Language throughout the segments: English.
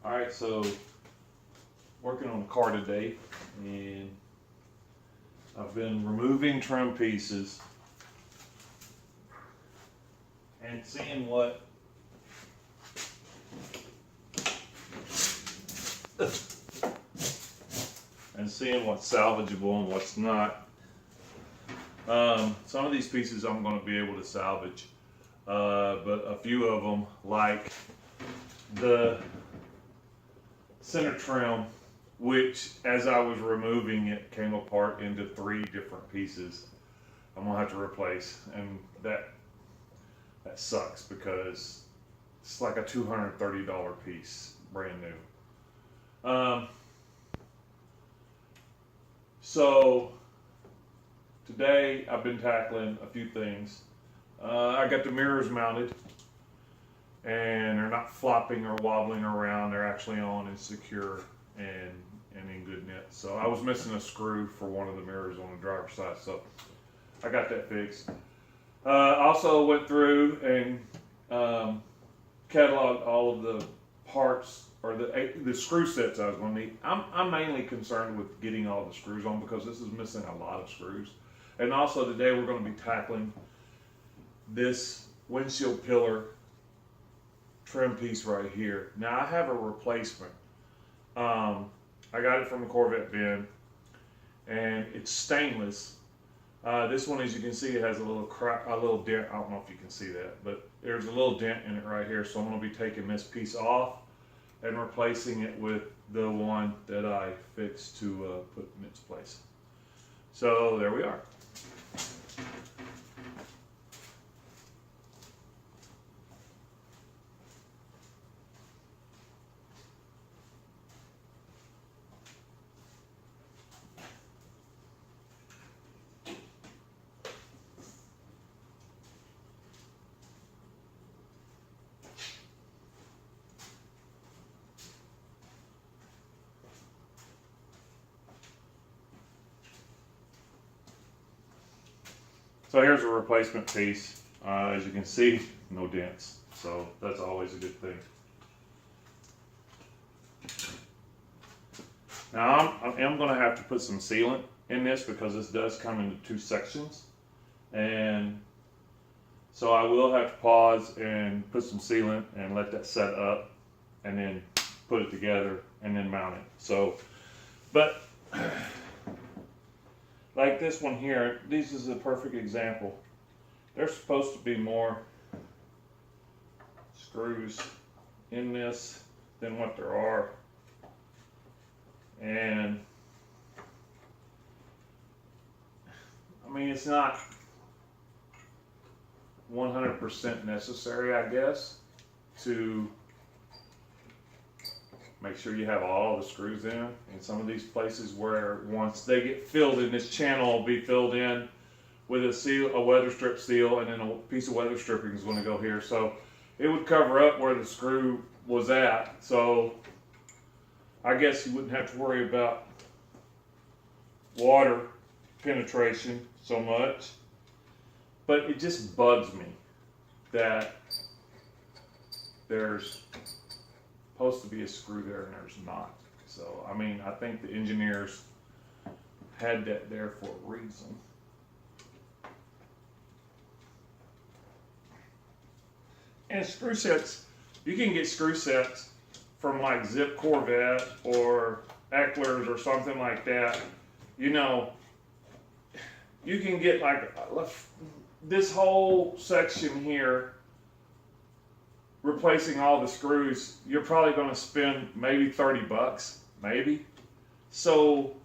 Alright, so working on the car today, and I've been removing trim pieces and seeing what what's salvageable and what's not. Some of these pieces I'm going to be able to salvage, but a few of them, like the center trim, which as I was removing it came apart into 3 different pieces, I'm gonna have to replace, and that sucks because it's like a $230 piece, brand new. So today I've been tackling a few things. I got the mirrors mounted, and they're not flopping or wobbling around. They're actually on and secure and in good knit. So I was missing a screw for one of the mirrors on the driver's side, so I got that fixed. Also went through and cataloged all of the parts or the screw sets I was going to need. I'm mainly concerned with getting all the screws on because this is missing a lot of screws. And also today we're going to be tackling this windshield pillar trim piece right here. Now I have a replacement. I got it from a Corvette bin, and it's stainless. This one, as you can see, it has a little crack, a little dent. I don't know if you can see that, but there's a little dent in it right here. So I'm going to be taking this piece off and replacing it with the one that I fixed to put in its place. So there we are. So here's a replacement piece. As you can see, no dents. So that's always a good thing. Now I am going to have to put some sealant in this because this does come into 2 sections. And so I will have to pause and put some sealant and let that set up and then put it together and then mount it. So, but like this one here, this is a perfect example. There's supposed to be more screws in this than what there are. And I mean, it's not 100% necessary, I guess, to make sure you have all the screws in some of these places where once they get filled in, this channel will be filled in with a seal, a weather strip seal, and then a piece of weather stripping is going to go here. So it would cover up where the screw was at. So I guess you wouldn't have to worry about water penetration so much. But it just bugs me that there's supposed to be a screw there and there's not. So I mean, I think the engineers had that there for a reason. And screw sets, you can get screw sets from like Zip Corvette or Eckler's or something like that. You know, you can get like this whole section here, replacing all the screws. You're probably going to spend maybe 30 bucks, maybe. So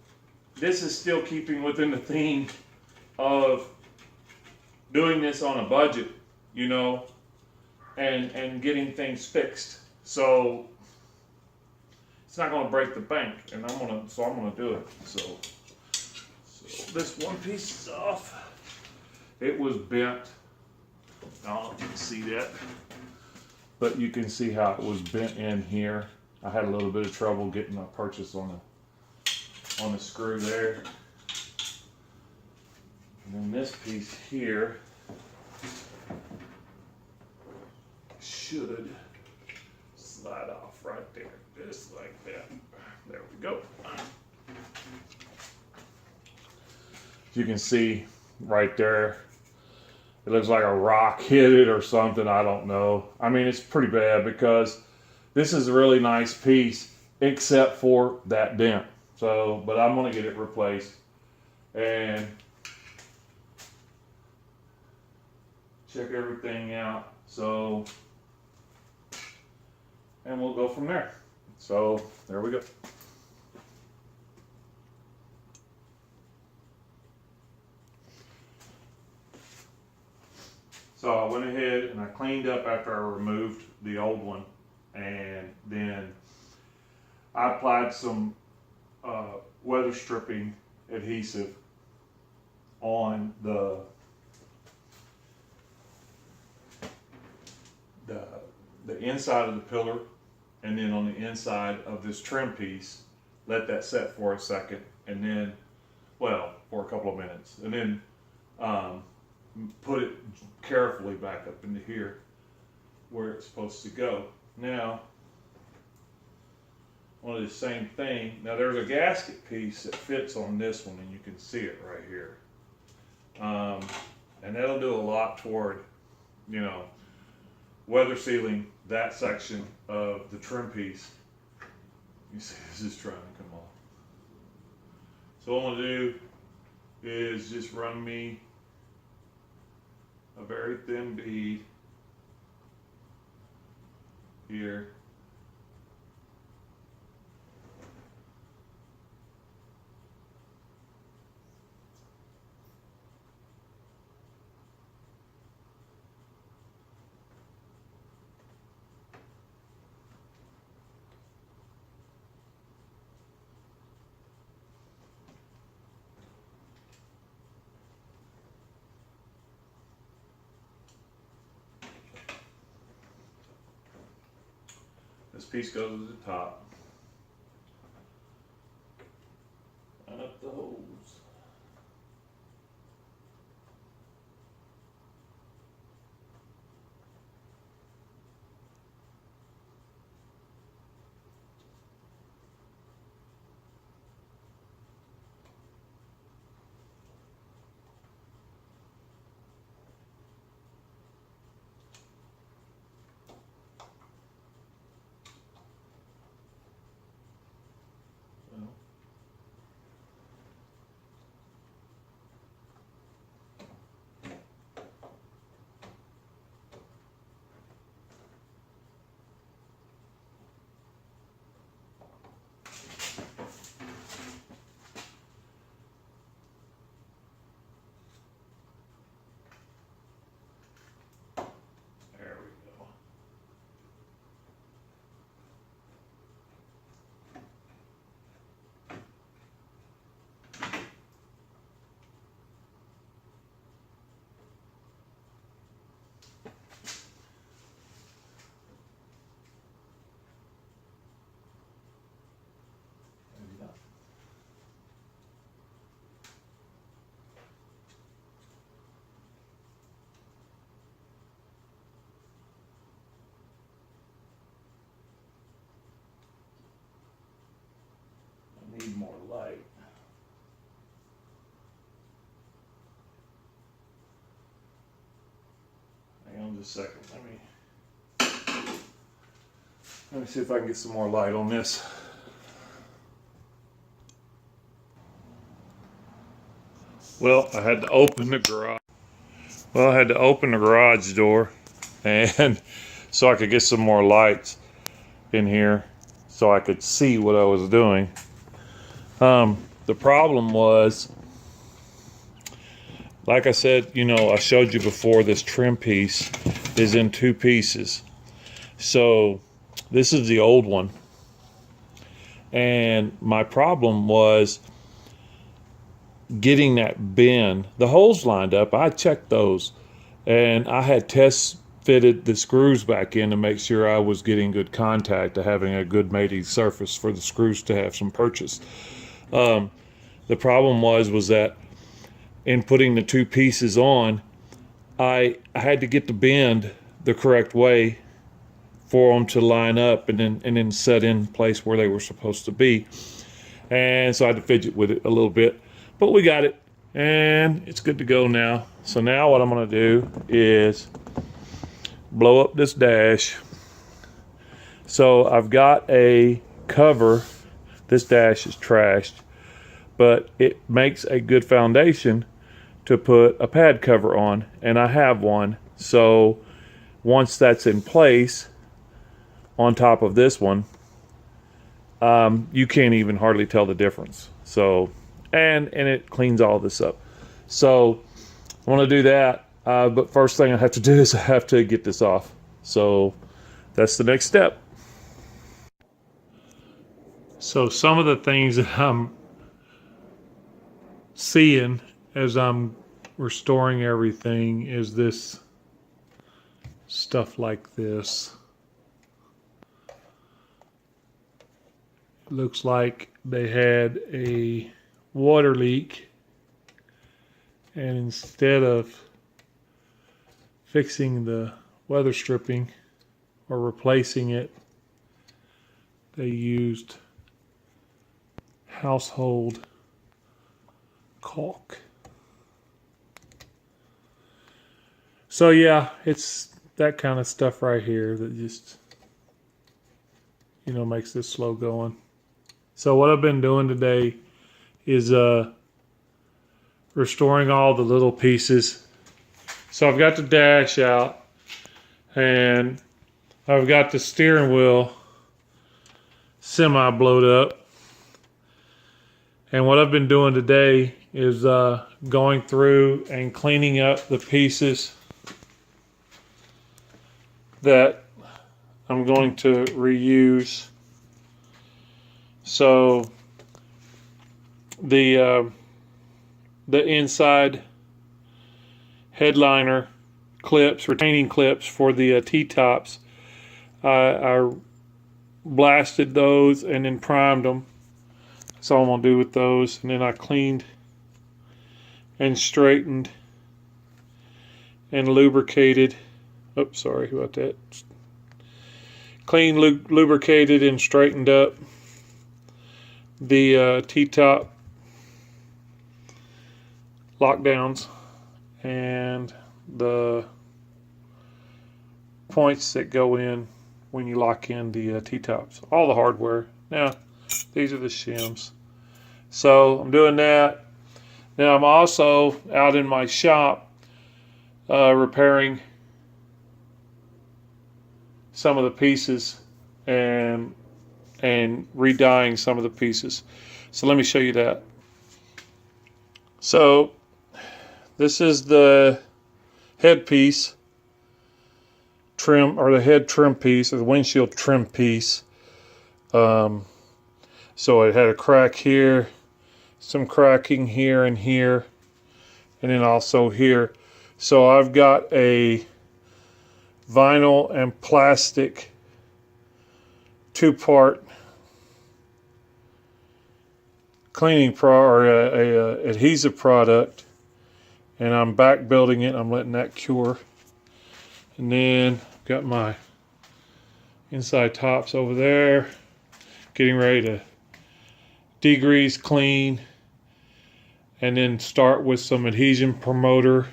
this is still keeping within the theme of doing this on a budget, you know, and getting things fixed. So it's not going to break the bank, and I'm going to do it. So this one piece is off. It was bent. I don't know if you can see that, but you can see how it was bent in here. I had a little bit of trouble getting my purchase on the screw there. And then this piece here should slide off right there. just like that. There we go. You can see right there, it looks like a rock hit it or something. I don't know. I mean, it's pretty bad because this is a really nice piece except for that dent. So, but I'm going to get it replaced and check everything out. So, and we'll go from there. So, there we go. So I went ahead and I cleaned up after I removed the old one, and then I applied some weather stripping adhesive on the inside of the pillar, and then on the inside of this trim piece. Let that set for a second, and then, well, for a couple of minutes, and then put it carefully back up into here where it's supposed to go. Now, on the same thing, now there's a gasket piece that fits on this one, and you can see it right here. And that'll do a lot toward, you know, weather sealing that section of the trim piece. You see this is trying to come off. So what I'm gonna do is just run me a very thin bead here. This piece goes to the top. And up the hose. There we go. Maybe not. I need more light. Hang on just a second. Let me see if I can get some more light on this. Well, I had to open the garage. Well, I had to open the garage door, and so I could get some more lights in here, so I could see what I was doing. The problem was, like I said, you know, I showed you before, this trim piece is in two pieces. So this is the old one, and my problem was getting that bend. The holes lined up, I checked those, and I had test fitted the screws back in to make sure I was getting good contact, to having a good mating surface for the screws to have some purchase. The problem was that in putting the two pieces on, I had to get the bend the correct way for them to line up and then set in place where they were supposed to be. And so I had to fidget with it a little bit, but we got it and it's good to go now. So now what I'm going to do is blow up this dash. So I've got a cover. This dash is trashed, but it makes a good foundation to put a pad cover on, and I have one. So once that's in place on top of this one, you can't even hardly tell the difference. So and it cleans all this up. So I want to do that, but first thing I have to do is I have to get this off. So that's the next step. So some of the things that I'm seeing as I'm restoring everything is this stuff like this. It looks like they had a water leak, and instead of fixing the weather stripping or replacing it, they used household caulk. So yeah, it's that kind of stuff right here that just, you know, makes this slow going. So what I've been doing today is restoring all the little pieces. So I've got the dash out, and I've got the steering wheel semi blowed up. And what I've been doing today is going through and cleaning up the pieces that I'm going to reuse. So the inside headliner clips, retaining clips for the T-tops, I blasted those and then primed them. That's all I'm going to do with those. And then I cleaned and straightened and lubricated. Oops, sorry about that. Cleaned, lubricated, and straightened up the T-top lockdowns and the points that go in when you lock in the T-tops. All the hardware. Now, these are the shims. So I'm doing that. Now I'm also out in my shop repairing some of the pieces and redying some of the pieces. So let me show you that. So this is the headpiece trim, or the head trim piece, or the windshield trim piece. So it had a crack here, some cracking here and here, and then also here. So I've got a vinyl and plastic two-part cleaning adhesive product, and I'm back building it. I'm letting that cure, and then got my inside tops over there, getting ready to degrease, clean, and then start with some adhesion promoter,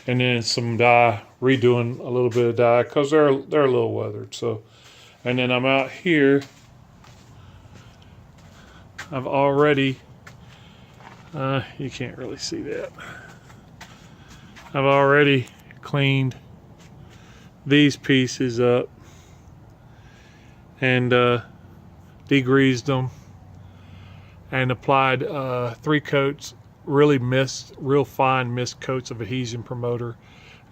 and then some dye, redoing a little bit of dye because they're a little weathered. So, and then I'm out here. I've already, you can't really see that. I've already cleaned these pieces up and degreased them and applied 3 coats, real fine mist coats of adhesion promoter,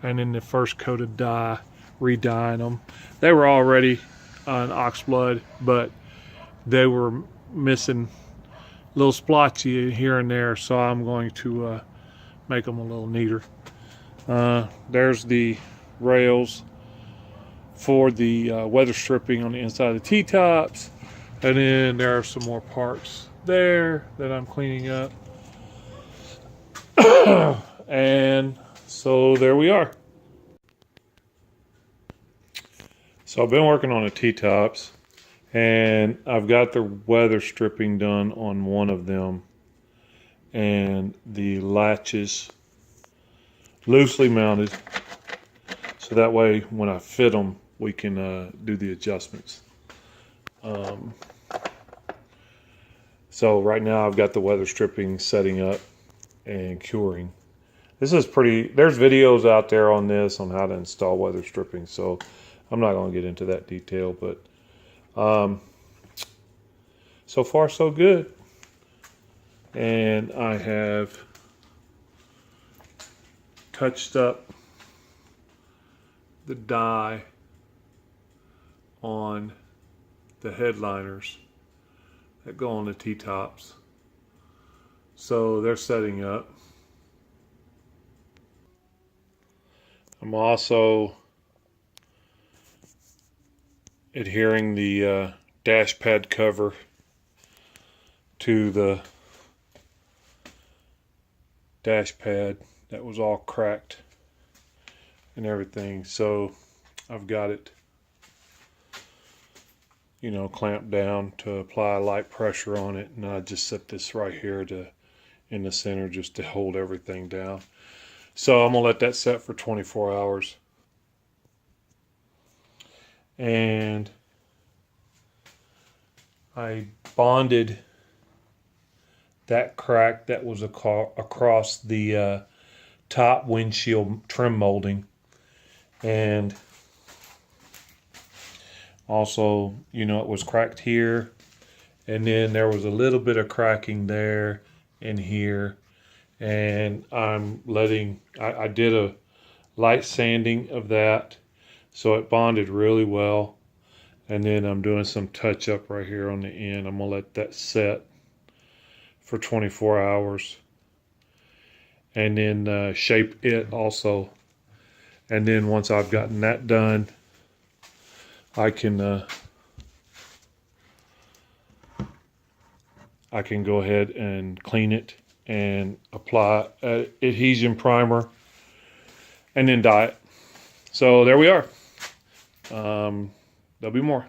and then the first coat of dye, re-dyeing them. They were already on oxblood, but they were missing little splotchy here and there, so I'm going to make them a little neater. There's the rails for the weather stripping on the inside of the T-tops, and then there are some more parts there that I'm cleaning up. And so there we are. So So I've been working on the T-tops, and I've got the weather stripping done on one of them, and the latches loosely mounted, so that way when I fit them, we can do the adjustments. So right now I've got the weather stripping setting up and curing. This is pretty, there's videos out there on this on how to install weather stripping, so I'm not going to get into that detail, but so far so good. And I have touched up the dye on the headliners that go on the T-tops. So they're setting up. I'm also adhering the dash pad cover to the dash pad that was all cracked and everything. So I've got it, you know, clamped down to apply light pressure on it, and I just set this right here in the center just to hold everything down. So I'm gonna let that set for 24 hours. And I bonded that crack that was across the top windshield trim molding, and also, you know, it was cracked here, and then there was a little bit of cracking there and here, and I'm letting, I did a light sanding of that so it bonded really well, and then I'm doing some touch up right here on the end. I'm gonna let that set for 24 hours and then shape it also, and then once I've gotten that done, I can go ahead and clean it and apply adhesion primer and then dye it. So there we are. There'll be more.